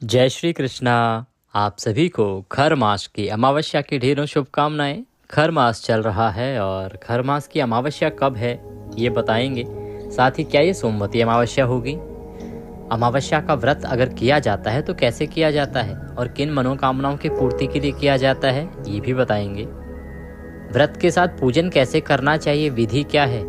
जय श्री कृष्णा। आप सभी को खर मास की अमावस्या की ढेरों शुभकामनाएं। खर मास चल रहा है और खर मास की अमावस्या कब है ये बताएंगे। साथ ही क्या ये सोमवती अमावस्या होगी, अमावस्या का व्रत अगर किया जाता है तो कैसे किया जाता है और किन मनोकामनाओं की पूर्ति के लिए किया जाता है ये भी बताएंगे। व्रत के साथ पूजन कैसे करना चाहिए, विधि क्या है,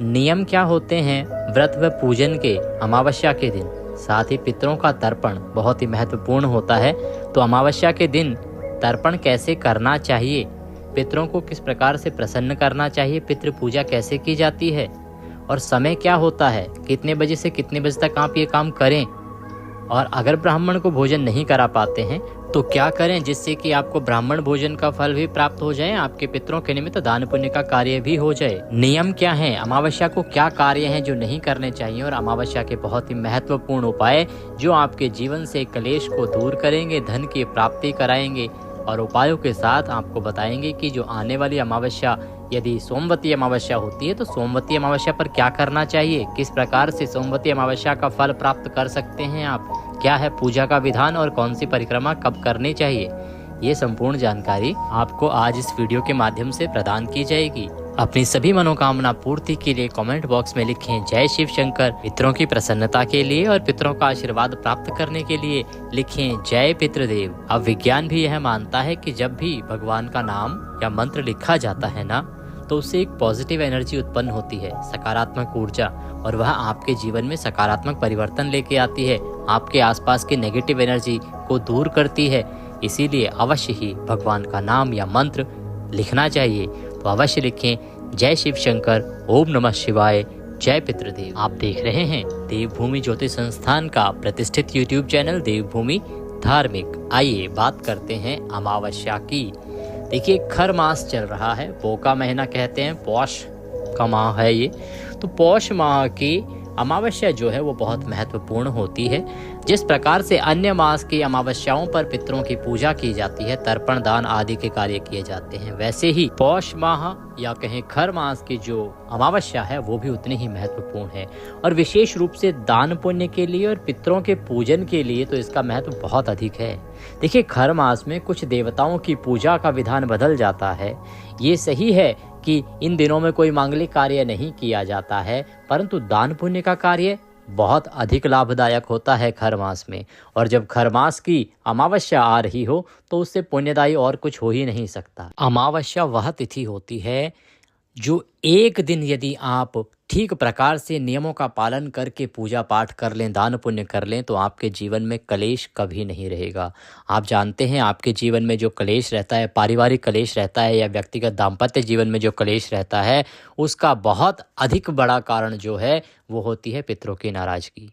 नियम क्या होते हैं व्रत व पूजन के अमावस्या के दिन। साथ ही पितरों का तर्पण बहुत ही महत्वपूर्ण होता है, तो अमावस्या के दिन तर्पण कैसे करना चाहिए, पितरों को किस प्रकार से प्रसन्न करना चाहिए, पितृ पूजा कैसे की जाती है और समय क्या होता है, कितने बजे से कितने बजे तक आप ये काम करें। और अगर ब्राह्मण को भोजन नहीं करा पाते हैं तो क्या करें जिससे कि आपको ब्राह्मण भोजन का फल भी प्राप्त हो जाए, आपके पितरों के निमित्त दान पुण्य का कार्य भी हो जाए। नियम क्या है, अमावस्या को क्या कार्य हैं जो नहीं करने चाहिए और अमावस्या के बहुत ही महत्वपूर्ण उपाय जो आपके जीवन से कलेश को दूर करेंगे, धन की प्राप्ति कराएंगे और उपायों के साथ आपको बताएंगे कि जो आने वाली अमावस्या यदि सोमवती अमावस्या होती है तो सोमवती अमावस्या पर क्या करना चाहिए, किस प्रकार से सोमवती अमावस्या का फल प्राप्त कर सकते हैं आप, क्या है पूजा का विधान और कौन सी परिक्रमा कब करनी चाहिए। ये संपूर्ण जानकारी आपको आज इस वीडियो के माध्यम से प्रदान की जाएगी। अपनी सभी मनोकामना पूर्ति के लिए कमेंट बॉक्स में लिखें जय शिव शंकर। पितरों की प्रसन्नता के लिए और पितरों का आशीर्वाद प्राप्त करने के लिए लिखें जय पितृदेव। अब विज्ञान भी यह मानता है कि जब भी भगवान का नाम या मंत्र लिखा जाता है ना, तो उससे एक पॉजिटिव एनर्जी उत्पन्न होती है, सकारात्मक ऊर्जा, और वह आपके जीवन में सकारात्मक परिवर्तन लेके आती है, आपके आसपास की नेगेटिव एनर्जी को दूर करती है। इसीलिए अवश्य ही भगवान का नाम या मंत्र लिखना चाहिए। तो अवश्य लिखें जय शिव शंकर, ओम नमः शिवाय, जय पितृदेव। आप देख रहे हैं देवभूमि ज्योतिष संस्थान का प्रतिष्ठित यूट्यूब चैनल देवभूमि धार्मिक। आइए बात करते हैं अमावस्या की। देखिए, खर मास चल रहा है, पौ का महीना कहते हैं, पौष का माह है ये। तो पौष माह की अमावस्या जो है वो बहुत महत्वपूर्ण होती है। जिस प्रकार से अन्य मास की अमावस्याओं पर पितरों की पूजा की जाती है, तर्पण दान आदि के कार्य किए जाते हैं, वैसे ही पौष माह या कहें खर मास की जो अमावस्या है वो भी उतनी ही महत्वपूर्ण है। और विशेष रूप से दान पुण्य के लिए और पितरों के पूजन के लिए तो इसका महत्व बहुत अधिक है। देखिए, खर मास में कुछ देवताओं की पूजा का विधान बदल जाता है। ये सही है कि इन दिनों में कोई मांगलिक कार्य नहीं किया जाता है, परंतु दान पुण्य का कार्य बहुत अधिक लाभदायक होता है खर मास में। और जब खर मास की अमावस्या आ रही हो तो उससे पुण्यदायी और कुछ हो ही नहीं सकता। अमावस्या वह तिथि होती है जो एक दिन यदि आप ठीक प्रकार से नियमों का पालन करके पूजा पाठ कर लें, दान पुण्य कर लें, तो आपके जीवन में कलेश कभी नहीं रहेगा। आप जानते हैं आपके जीवन में जो कलेश रहता है, पारिवारिक कलेश रहता है या व्यक्तिगत दाम्पत्य जीवन में जो कलेश रहता है, उसका बहुत अधिक बड़ा कारण जो है वो होती है पितरों की नाराजगी।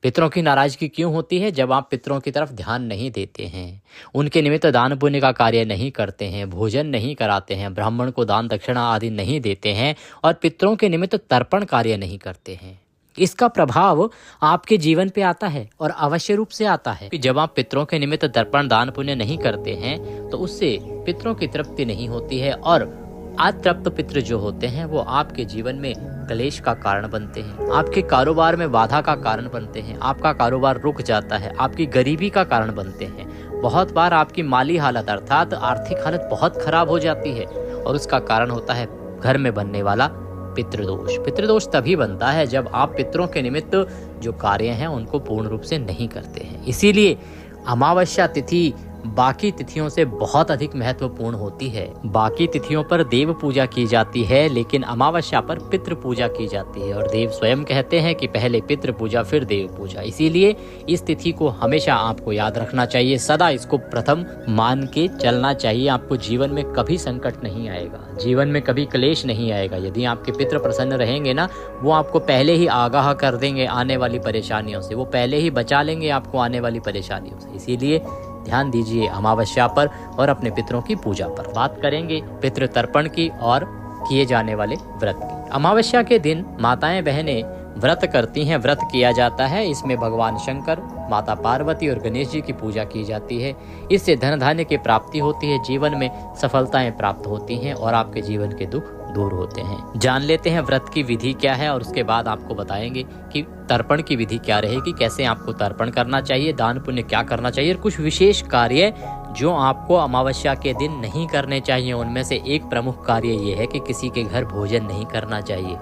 पितरों की नाराजगी क्यों होती है? जब आप पितरों की तरफ ध्यान नहीं देते हैं, उनके निमित्त दान पुण्य का कार्य नहीं करते हैं, भोजन नहीं कराते हैं, ब्राह्मण को दान दक्षिणा आदि नहीं देते हैं और पितरों के निमित्त तर्पण कार्य नहीं करते हैं। इसका प्रभाव आपके जीवन पे आता है और अवश्य रूप से आता है कि जब आप पितरों के निमित्त तर्पण दान पुण्य नहीं करते हैं तो उससे पितरों की तृप्ति नहीं होती है और अतृप्त पितृ जो होते हैं वो आपके जीवन में कलेश का कारण बनते हैं, आपके कारोबार में बाधा का कारण बनते हैं, आपका कारोबार रुक जाता है, आपकी गरीबी का कारण बनते हैं। बहुत बार आपकी माली हालत अर्थात आर्थिक हालत बहुत खराब हो जाती है और उसका कारण होता है घर में बनने वाला पितृदोष। पितृदोष तभी बनता है जब आप पितरों के निमित्त जो कार्य हैं उनको पूर्ण रूप से नहीं करते हैं। इसीलिए अमावस्या तिथि बाकी तिथियों से बहुत अधिक महत्वपूर्ण होती है। बाकी तिथियों पर देव पूजा की जाती है, लेकिन अमावस्या पर पितृ पूजा की जाती है और देव स्वयं कहते हैं कि पहले पितृ पूजा फिर देव पूजा। इसीलिए इस तिथि को हमेशा आपको याद रखना चाहिए, सदा इसको प्रथम मान के चलना चाहिए। आपको जीवन में कभी संकट नहीं आएगा, जीवन में कभी क्लेश नहीं आएगा। यदि आपके पितृ प्रसन्न रहेंगे ना, वो आपको पहले ही आगाह कर देंगे आने वाली परेशानियों से, वो पहले ही बचा लेंगे आपको आने वाली परेशानियों से। इसीलिए ध्यान दीजिए अमावस्या पर और अपने पितरों की पूजा पर। बात करेंगे पितृ तर्पण की और किए जाने वाले व्रत की। अमावस्या के दिन माताएं बहनें व्रत करती हैं, व्रत किया जाता है। इसमें भगवान शंकर, माता पार्वती और गणेश जी की पूजा की जाती है। इससे धन धान्य की प्राप्ति होती है, जीवन में सफलताएं प्राप्त होती हैं और आपके जीवन के दुख दूर होते हैं। जान लेते हैं व्रत की विधि क्या है और उसके बाद आपको बताएंगे कि तर्पण की विधि क्या रहेगी, कैसे आपको तर्पण करना चाहिए, दान पुण्य क्या करना चाहिए और कुछ विशेष कार्य जो आपको अमावस्या के दिन नहीं करने चाहिए। उनमें से एक प्रमुख कार्य ये है कि किसी के घर भोजन नहीं करना चाहिए।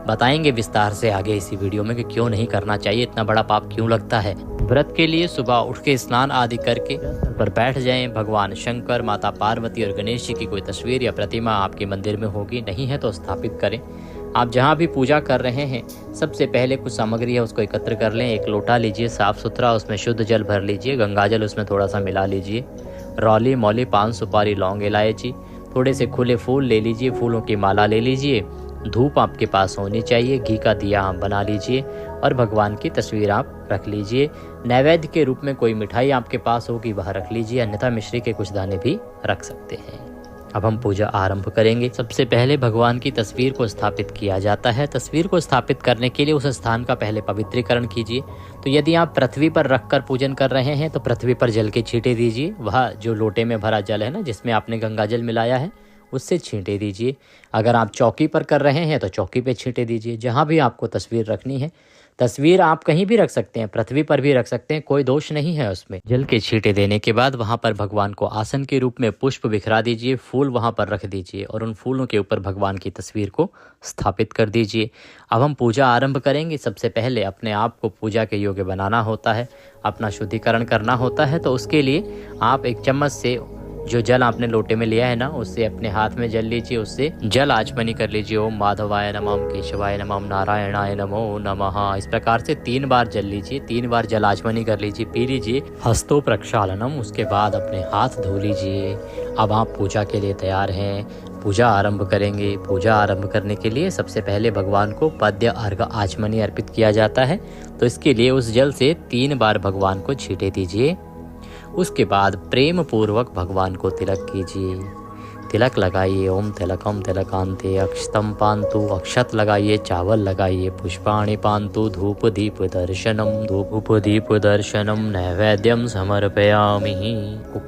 बताएंगे विस्तार से आगे इसी वीडियो में कि क्यों नहीं करना चाहिए, इतना बड़ा पाप क्यों लगता है। व्रत के लिए सुबह उठ के स्नान आदि करके पर बैठ जाएं। भगवान शंकर, माता पार्वती और गणेश जी की कोई तस्वीर या प्रतिमा आपके मंदिर में होगी, नहीं है तो स्थापित करें। आप जहाँ भी पूजा कर रहे हैं सबसे पहले कुछ सामग्री है उसको एकत्र कर लें। एक लोटा लीजिए साफ सुथरा, उसमें शुद्ध जल भर लीजिए, गंगा जल उसमें थोड़ा सा मिला लीजिए। रौली, मौली, पान, सुपारी, लौंग, इलायची, थोड़े से खुले फूल ले लीजिए, फूलों की माला ले लीजिए। धूप आपके पास होनी चाहिए, घी का दिया आप बना लीजिए और भगवान की तस्वीर आप रख लीजिए। नैवेद्य के रूप में कोई मिठाई आपके पास होगी वह रख लीजिए, अन्यथा मिश्री के कुछ दाने भी रख सकते हैं। अब हम पूजा आरंभ करेंगे। सबसे पहले भगवान की तस्वीर को स्थापित किया जाता है। तस्वीर को स्थापित करने के लिए उस स्थान का पहले पवित्रीकरण कीजिए। तो यदि आप पृथ्वी पर रखकर पूजन कर रहे हैं तो पृथ्वी पर जल के छींटे दीजिए। वह जो लोटे में भरा जल है ना, जिसमें आपने गंगा जल मिलाया है, उससे छींटे दीजिए। अगर आप चौकी पर कर रहे हैं तो चौकी पे छींटे दीजिए। जहाँ भी आपको तस्वीर रखनी है, तस्वीर आप कहीं भी रख सकते हैं, पृथ्वी पर भी रख सकते हैं, कोई दोष नहीं है उसमें। जल के छींटे देने के बाद वहाँ पर भगवान को आसन के रूप में पुष्प बिखरा दीजिए, फूल वहाँ पर रख दीजिए और उन फूलों के ऊपर भगवान की तस्वीर को स्थापित कर दीजिए। अब हम पूजा आरंभ करेंगे। सबसे पहले अपने आप को पूजा के योग्य बनाना होता है, अपना शुद्धिकरण करना होता है। तो उसके लिए आप एक चम्मच से जो जल आपने लोटे में लिया है ना, उससे अपने हाथ में जल लीजिए, उससे जल आचमनी कर लीजिए। ओम माधवाय नमः, केशवाय नमः, नारायणाय नमो नमः। इस प्रकार से 3 बार जल लीजिए, 3 बार जल आचमनी कर लीजिए, पी लीजिए। हस्तो प्रक्षालनम, उसके बाद अपने हाथ धो लीजिए। अब आप पूजा के लिए तैयार हैं, पूजा आरंभ करेंगे। पूजा आरंभ करने के लिए सबसे पहले भगवान को पद्य अर्घ आचमनी अर्पित किया जाता है। तो इसके लिए उस जल से 3 बार भगवान को छींटे दीजिए। उसके बाद प्रेम पूर्वक भगवान को तिलक कीजिए, तिलक लगाइए। ओम तिलकम तिलकांते अक्षतम पांतु, अक्षत लगाइए, चावल लगाइए। पुष्पाणि पांतु, धूप दीप दर्शनम, धूप दीप दर्शनम, नैवेद्यम समर्पयामि।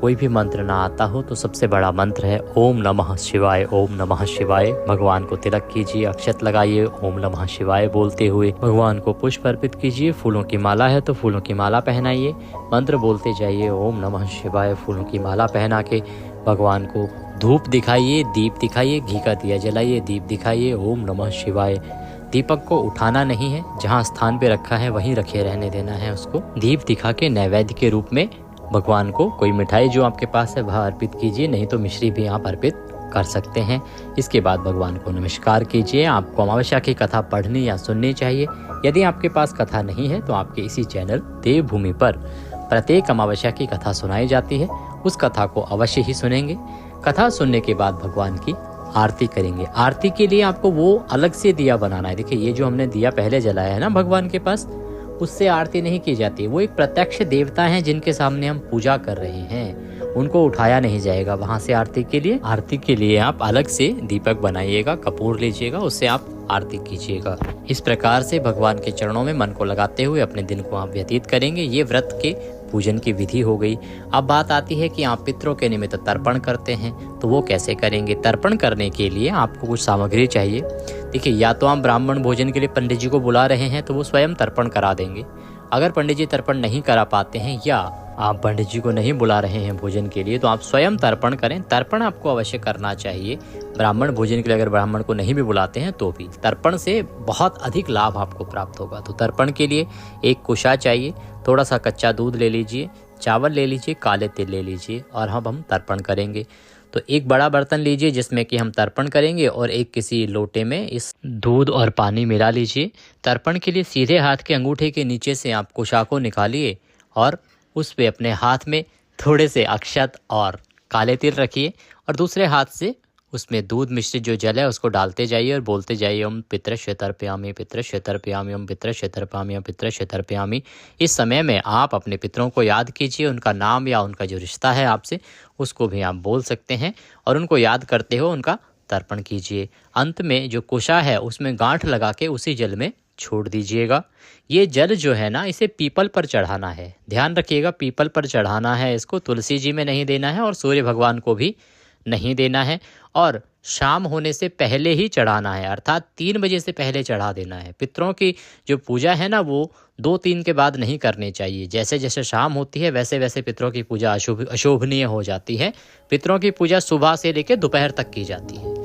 कोई भी मंत्र ना आता हो तो सबसे बड़ा मंत्र है ओम नमः शिवाय, ओम नमः शिवाय। भगवान को तिलक कीजिए, अक्षत लगाइए, ओम नमः शिवाय बोलते हुए भगवान को पुष्प अर्पित कीजिए। फूलों की माला है तो फूलों की माला पहनाइए, मंत्र बोलते जाइए ओम नमः शिवाय। फूलों की माला पहना के भगवान को धूप दिखाइए, दीप दिखाइए, घी का दिया जलाइए, दीप दिखाइए, ओम नमः शिवाय। दीपक को उठाना नहीं है, जहाँ स्थान पे रखा है वहीं रखे रहने देना है उसको। दीप दिखा के नैवेद्य के रूप में भगवान को कोई मिठाई जो आपके पास है वह अर्पित कीजिए, नहीं तो मिश्री भी आप अर्पित कर सकते हैं। इसके बाद भगवान को नमस्कार कीजिए। आपको अमावस्या की कथा पढ़नी या सुननी चाहिए। यदि आपके पास कथा नहीं है तो आपके इसी चैनल देवभूमि पर प्रत्येक अमावस्या की कथा सुनाई जाती है, उस कथा को अवश्य ही सुनेंगे। कथा सुनने के बाद भगवान की आरती करेंगे। आरती के लिए आपको वो अलग से दिया बनाना है। देखिए ये जो हमने दिया पहले जलाया है ना भगवान के पास, उससे आरती नहीं की जाती। वो एक प्रत्यक्ष देवता हैं जिनके सामने हम पूजा कर रहे हैं, उनको उठाया नहीं जाएगा वहां से आरती के लिए। आरती के लिए आप अलग से दीपक बनाइएगा, कपूर लीजिएगा, उससे आप आरती कीजिएगा। इस प्रकार से भगवान के चरणों में मन को लगाते हुए अपने दिन को आप व्यतीत करेंगे। ये व्रत के पूजन की विधि हो गई। अब बात आती है कि आप पितरों के निमित्त तर्पण करते हैं, तो वो कैसे करेंगे। तर्पण करने के लिए आपको कुछ सामग्री चाहिए। देखिए, या तो आप ब्राह्मण भोजन के लिए पंडित जी को बुला रहे हैं तो वो स्वयं तर्पण करा देंगे। अगर पंडित जी तर्पण नहीं करा पाते हैं या आप पंडित जी को नहीं बुला रहे हैं भोजन के लिए, तो आप स्वयं तर्पण करें। तर्पण आपको अवश्य करना चाहिए। ब्राह्मण भोजन के लिए अगर ब्राह्मण को नहीं भी बुलाते हैं तो भी तर्पण से बहुत अधिक लाभ आपको प्राप्त होगा। तो तर्पण के लिए एक कुशा चाहिए, थोड़ा सा कच्चा दूध ले लीजिए, चावल ले लीजिए, काले तिल ले लीजिए और हम तर्पण करेंगे। तो एक बड़ा बर्तन लीजिए जिसमें कि हम तर्पण करेंगे और एक किसी लोटे में इस दूध और पानी मिला लीजिए। तर्पण के लिए सीधे हाथ के अंगूठे के नीचे से आप कुशा को निकालिए और उस पे अपने हाथ में थोड़े से अक्षत और काले तिल रखिए और दूसरे हाथ से उसमें दूध मिश्रित जो जल है उसको डालते जाइए और बोलते जाइए ओम पितृश्य तर्पयामि, पितृश्य तर्पयामि, ओम पितृश्य तर्पयामि, ओम पितृश्य तर्पयामि। इस समय में आप अपने पितरों को याद कीजिए, उनका नाम या उनका जो रिश्ता है आपसे उसको भी आप बोल सकते हैं और उनको याद करते हो उनका तर्पण कीजिए। अंत में जो कुशा है उसमें गांठ लगा के उसी जल में छोड़ दीजिएगा। ये जल जो है ना, इसे पीपल पर चढ़ाना है। ध्यान रखिएगा, पीपल पर चढ़ाना है इसको, तुलसी जी में नहीं देना है और सूर्य भगवान को भी नहीं देना है। और शाम होने से पहले ही चढ़ाना है, अर्थात 3 बजे से पहले चढ़ा देना है। पितरों की जो पूजा है ना वो 2-3 के बाद नहीं करनी चाहिए। जैसे जैसे शाम होती है वैसे वैसे पितरों की पूजा अशोभनीय हो जाती है। पितरों की पूजा सुबह से लेकर दोपहर तक की जाती है।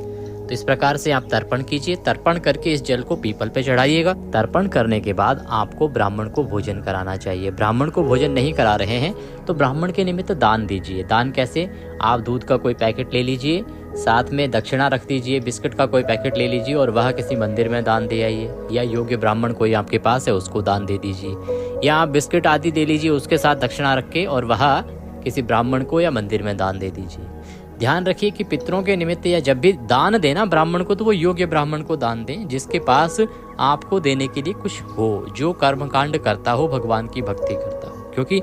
तो इस प्रकार से आप तर्पण कीजिए। तर्पण करके इस जल को पीपल पे चढ़ाइएगा। तर्पण करने के बाद आपको ब्राह्मण को भोजन कराना चाहिए। ब्राह्मण को भोजन नहीं करा रहे हैं तो ब्राह्मण के निमित्त दान दीजिए। दान कैसे? आप दूध का कोई पैकेट ले लीजिए, साथ में दक्षिणा रख दीजिए, बिस्किट का कोई पैकेट ले लीजिए और वह किसी मंदिर में दान दे आइए, या योग्य ब्राह्मण कोई आपके पास है उसको दान दे दीजिए, या आप बिस्किट आदि दे लीजिए उसके साथ दक्षिणा रख के और वह किसी ब्राह्मण को या मंदिर में दान दे दीजिए। ध्यान रखिए कि पितरों के निमित्त या जब भी दान देना ब्राह्मण को तो वो योग्य ब्राह्मण को दान दें जिसके पास आपको देने के लिए कुछ हो, जो कर्मकांड करता हो, भगवान की भक्ति करता हो। क्योंकि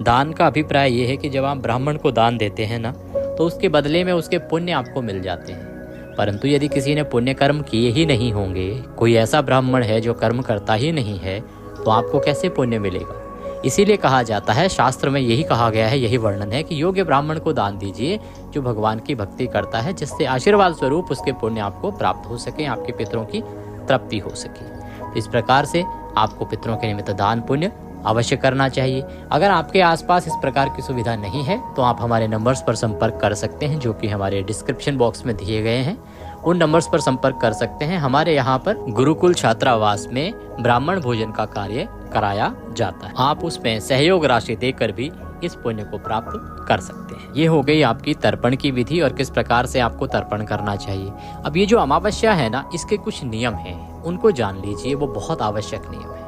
दान का अभिप्राय ये है कि जब आप ब्राह्मण को दान देते हैं ना तो उसके बदले में उसके पुण्य आपको मिल जाते हैं। परंतु यदि किसी ने पुण्य कर्म किए ही नहीं होंगे, कोई ऐसा ब्राह्मण है जो कर्म करता ही नहीं है, तो आपको कैसे पुण्य मिलेगा? इसीलिए कहा जाता है, शास्त्र में यही कहा गया है, यही वर्णन है कि योग्य ब्राह्मण को दान दीजिए जो भगवान की भक्ति करता है, जिससे आशीर्वाद स्वरूप उसके पुण्य आपको प्राप्त हो सके, आपके पितरों की तृप्ति हो सके। इस प्रकार से आपको पितरों के निमित्त दान पुण्य अवश्य करना चाहिए। अगर आपके आसपास इस प्रकार की सुविधा नहीं है तो आप हमारे नंबर्स पर संपर्क कर सकते हैं जो कि हमारे डिस्क्रिप्शन बॉक्स में दिए गए हैं। उन नंबर्स पर संपर्क कर सकते हैं। हमारे यहाँ पर गुरुकुल छात्रावास में ब्राह्मण भोजन का कार्य कराया जाता है। आप उसमें सहयोग राशि देकर भी इस पुण्य को प्राप्त कर सकते हैं। ये हो गई आपकी तर्पण की विधि और किस प्रकार से आपको तर्पण करना चाहिए। अब ये जो अमावस्या है ना, इसके कुछ नियम हैं, उनको जान लीजिए, वो बहुत आवश्यक नियम है।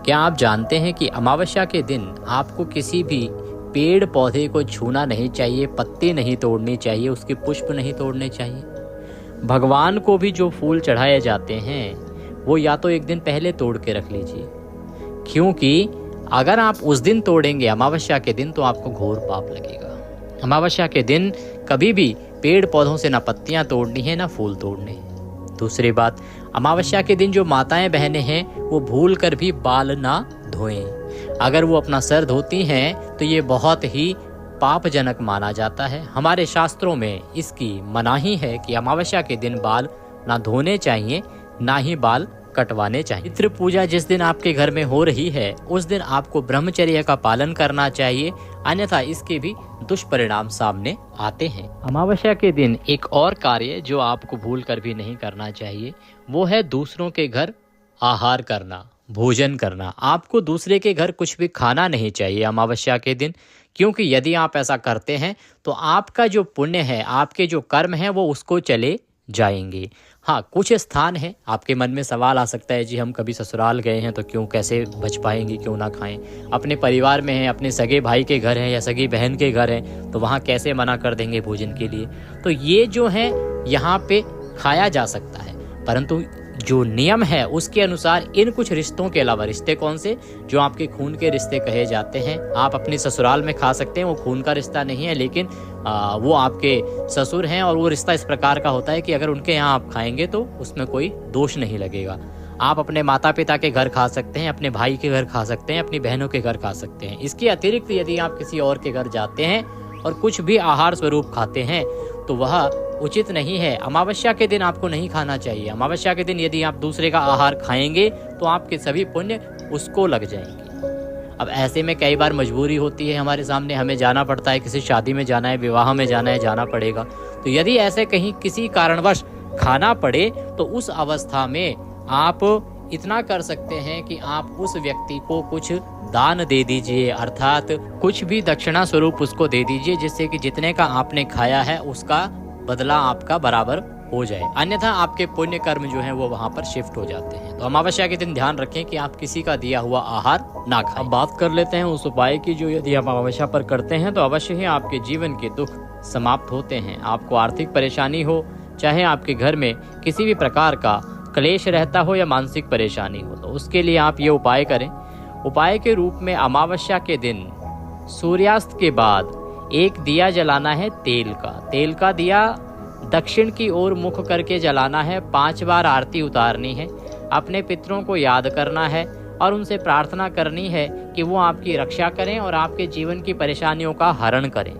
क्या आप जानते हैं कि अमावस्या के दिन आपको किसी भी पेड़ पौधे को छूना नहीं चाहिए, पत्ती नहीं तोड़नी चाहिए, उसके पुष्प नहीं तोड़ने चाहिए। भगवान को भी जो फूल चढ़ाए जाते हैं वो या तो एक दिन पहले तोड़ के रख लीजिए, क्योंकि अगर आप उस दिन तोड़ेंगे अमावस्या के दिन तो आपको घोर पाप लगेगा। अमावस्या के दिन कभी भी पेड़ पौधों से ना पत्तियां तोड़नी है ना फूल तोड़ने हैं। दूसरी बात, अमावस्या के दिन जो माताएं बहनें हैं वो भूल कर भी बाल ना धोएं। अगर वो अपना सर धोती हैं तो ये बहुत ही पापजनक माना जाता है। हमारे शास्त्रों में इसकी मनाही है कि अमावस्या के दिन बाल ना धोने चाहिए, ना ही बाल कटवाने चाहिए। पितृ पूजा जिस दिन आपके घर में हो रही है उस दिन आपको ब्रह्मचर्य का पालन करना चाहिए, अन्यथा इसके भी दुष्परिणाम सामने आते हैं। अमावस्या के दिन एक और कार्य जो आपको भूल कर भी नहीं करना चाहिए वो है दूसरों के घर आहार करना, भोजन करना। आपको दूसरे के घर कुछ भी खाना नहीं चाहिए अमावस्या के दिन, क्योंकि यदि आप ऐसा करते हैं तो आपका जो पुण्य है, आपके जो कर्म है वो उसको चले जाएंगे। हाँ, कुछ स्थान है, आपके मन में सवाल आ सकता है जी हम कभी ससुराल गए हैं तो क्यों, कैसे बच पाएंगे, क्यों ना खाएं। अपने परिवार में हैं, अपने सगे भाई के घर हैं या सगी बहन के घर हैं, तो वहाँ कैसे मना कर देंगे भोजन के लिए। तो ये जो है यहाँ पे खाया जा सकता है, परंतु जो नियम है उसके अनुसार इन कुछ रिश्तों के अलावा, रिश्ते कौन से, जो आपके खून के रिश्ते कहे जाते हैं, आप अपने ससुराल में खा सकते हैं। वो खून का रिश्ता नहीं है, लेकिन वो आपके ससुर हैं और वो रिश्ता इस प्रकार का होता है कि अगर उनके यहाँ आप खाएंगे तो उसमें कोई दोष नहीं लगेगा। आप अपने माता पिता के घर खा सकते हैं, अपने भाई के घर खा सकते हैं, अपनी बहनों के घर खा सकते हैं। इसके अतिरिक्त यदि आप किसी और के घर जाते हैं और कुछ भी आहार स्वरूप खाते हैं तो वह उचित नहीं है। अमावस्या के दिन आपको नहीं खाना चाहिए। अमावस्या के दिन यदि आप दूसरे का आहार खाएंगे तो आपके सभी पुण्य उसको लग जाएंगे। अब ऐसे में कई बार मजबूरी होती है हमारे सामने, हमें जाना पड़ता है, किसी शादी में जाना है, विवाह में जाना है, जाना पड़ेगा। तो यदि ऐसे कहीं किसी कारणवश खाना पड़े तो उस अवस्था में आप इतना कर सकते हैं कि आप उस व्यक्ति को कुछ दान दे दीजिए, अर्थात कुछ भी दक्षिणा स्वरूप उसको दे दीजिए, जिससे कि जितने का आपने खाया है उसका बदला आपका बराबर हो जाए। अन्यथा आपके पुण्य कर्म जो है वो वहाँ पर शिफ्ट हो जाते हैं। तो अमावस्या के दिन ध्यान रखें कि आप किसी का दिया हुआ आहार ना खाएं। अब बात कर लेते हैं उस उपाय की जो यदि आप अमावस्या पर करते हैं तो अवश्य ही आपके जीवन के दुख समाप्त होते हैं। आपको आर्थिक परेशानी हो, चाहे आपके घर में किसी भी प्रकार का क्लेश रहता हो या मानसिक परेशानी हो, तो उसके लिए आप ये उपाय करें। उपाय के रूप में अमावस्या के दिन सूर्यास्त के बाद एक दिया जलाना है तेल का दिया दक्षिण की ओर मुख करके जलाना है। 5 बार आरती उतारनी है, अपने पितरों को याद करना है और उनसे प्रार्थना करनी है कि वो आपकी रक्षा करें और आपके जीवन की परेशानियों का हरण करें।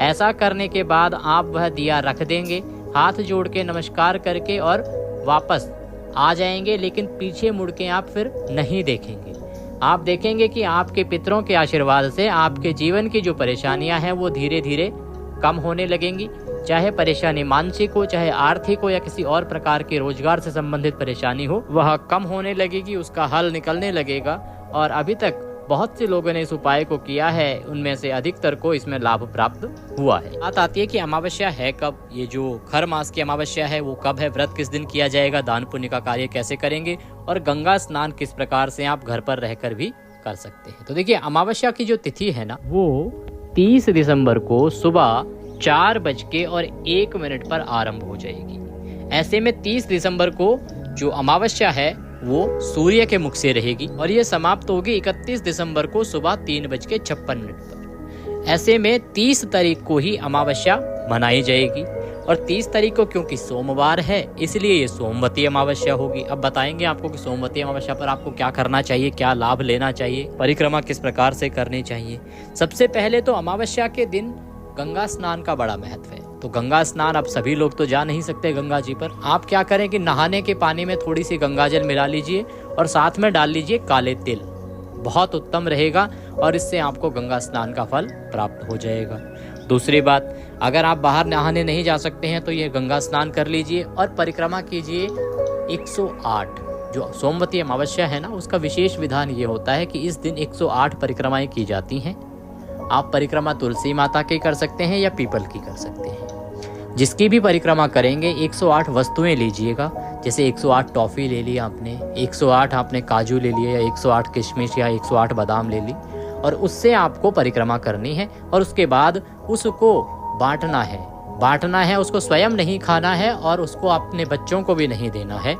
ऐसा करने के बाद आप वह दिया रख देंगे। हाथ जोड़ के नमस्कार करके और वापस आ जाएंगे, लेकिन पीछे मुड़ के आप फिर नहीं देखेंगे। आप देखेंगे कि आपके पितरों के आशीर्वाद से आपके जीवन की जो परेशानियां हैं वो धीरे धीरे कम होने लगेंगी। चाहे परेशानी मानसिक हो, चाहे आर्थिक हो, या किसी और प्रकार के रोजगार से संबंधित परेशानी हो, वह कम होने लगेगी, उसका हल निकलने लगेगा। और अभी तक बहुत से लोगों ने इस उपाय को किया है, उनमें से अधिकतर को इसमें लाभ प्राप्त हुआ है। बात आती है कि अमावस्या है कब, ये जो खर मास की अमावस्या है वो कब है, व्रत किस दिन किया जाएगा, दान पुण्य का कार्य कैसे करेंगे, और गंगा स्नान किस प्रकार से आप घर पर रहकर भी कर सकते हैं। तो देखिए, अमावस्या की जो तिथि है ना, वो 30 दिसंबर को सुबह 4:01 पर आरंभ हो जाएगी। ऐसे में 30 दिसंबर को जो अमावस्या है वो सूर्य के मुख से रहेगी और ये समाप्त होगी 31 दिसंबर को सुबह 3:56 पर। ऐसे में 30 तारीख को ही अमावस्या मनाई जाएगी और 30 तारीख को क्योंकि सोमवार है इसलिए ये सोमवती अमावस्या होगी। अब बताएंगे आपको कि सोमवती अमावस्या पर आपको क्या करना चाहिए, क्या लाभ लेना चाहिए, परिक्रमा किस प्रकार से करनी चाहिए। सबसे पहले तो अमावस्या के दिन गंगा स्नान का बड़ा महत्व है। तो गंगा स्नान अब सभी लोग तो जा नहीं सकते गंगा जी पर। आप क्या करें कि नहाने के पानी में थोड़ी सी गंगा जल मिला लीजिए और साथ में डाल लीजिए काले तिल, बहुत उत्तम रहेगा और इससे आपको गंगा स्नान का फल प्राप्त हो जाएगा। दूसरी बात, अगर आप बाहर नहाने नहीं जा सकते हैं तो ये गंगा स्नान कर लीजिए और परिक्रमा कीजिए 108। जो सोमवती अमावस्या है ना, उसका विशेष विधान ये होता है कि इस दिन 108 परिक्रमाएं की जाती हैं। आप परिक्रमा तुलसी माता की कर सकते हैं या पीपल की कर सकते हैं। जिसकी भी परिक्रमा करेंगे 108 वस्तुएं लीजिएगा। जैसे 108 टॉफ़ी ले ली आपने, 108 आपने काजू ले लिए, या 108 किशमिश या 108 बादाम ले ली, और उससे आपको परिक्रमा करनी है। और उसके बाद उसको बांटना है, उसको स्वयं नहीं खाना है और उसको अपने बच्चों को भी नहीं देना है।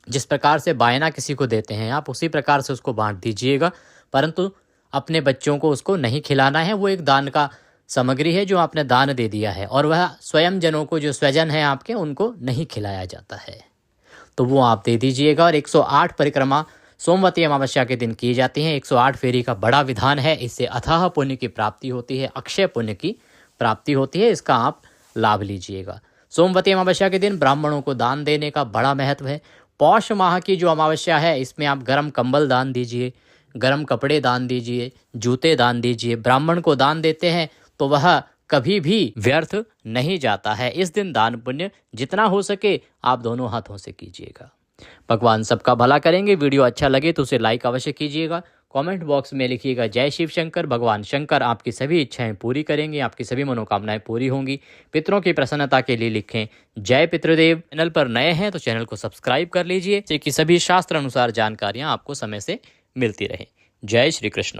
जिस प्रकार से बायना किसी को देते हैं आप, उसी प्रकार से उसको बांट दीजिएगा, परंतु अपने बच्चों को उसको नहीं खिलाना है। वो एक दान का सामग्री है जो आपने दान दे दिया है और वह स्वयं जनों को, जो स्वजन हैं आपके, उनको नहीं खिलाया जाता है, तो वो आप दे दीजिएगा। और 108 परिक्रमा सोमवती अमावस्या के दिन की जाती हैं। 108 फेरी का बड़ा विधान है, इससे अथाह पुण्य की प्राप्ति होती है, अक्षय पुण्य की प्राप्ति होती है। इसका आप लाभ लीजिएगा। सोमवती अमावस्या के दिन ब्राह्मणों को दान देने का बड़ा महत्व है। पौष माह की जो अमावस्या है इसमें आप गर्म कंबल दान दीजिए, गर्म कपड़े दान दीजिए, जूते दान दीजिए। ब्राह्मण को दान देते हैं तो वह कभी भी व्यर्थ नहीं जाता है। इस दिन दान पुण्य जितना हो सके आप दोनों हाथों से कीजिएगा। भगवान सबका भला करेंगे। वीडियो अच्छा लगे तो उसे लाइक अवश्य कीजिएगा। कमेंट बॉक्स में लिखिएगा जय शिव शंकर। भगवान शंकर आपकी सभी इच्छाएं पूरी करेंगे, आपकी सभी मनोकामनाएं पूरी होंगी। पितरों की प्रसन्नता के लिए लिखें जय पितृदेव। चैनल पर नए हैं तो चैनल को सब्सक्राइब कर लीजिए, ताकि सभी शास्त्र अनुसार जानकारियां आपको समय से मिलती रहे। जय श्री कृष्ण।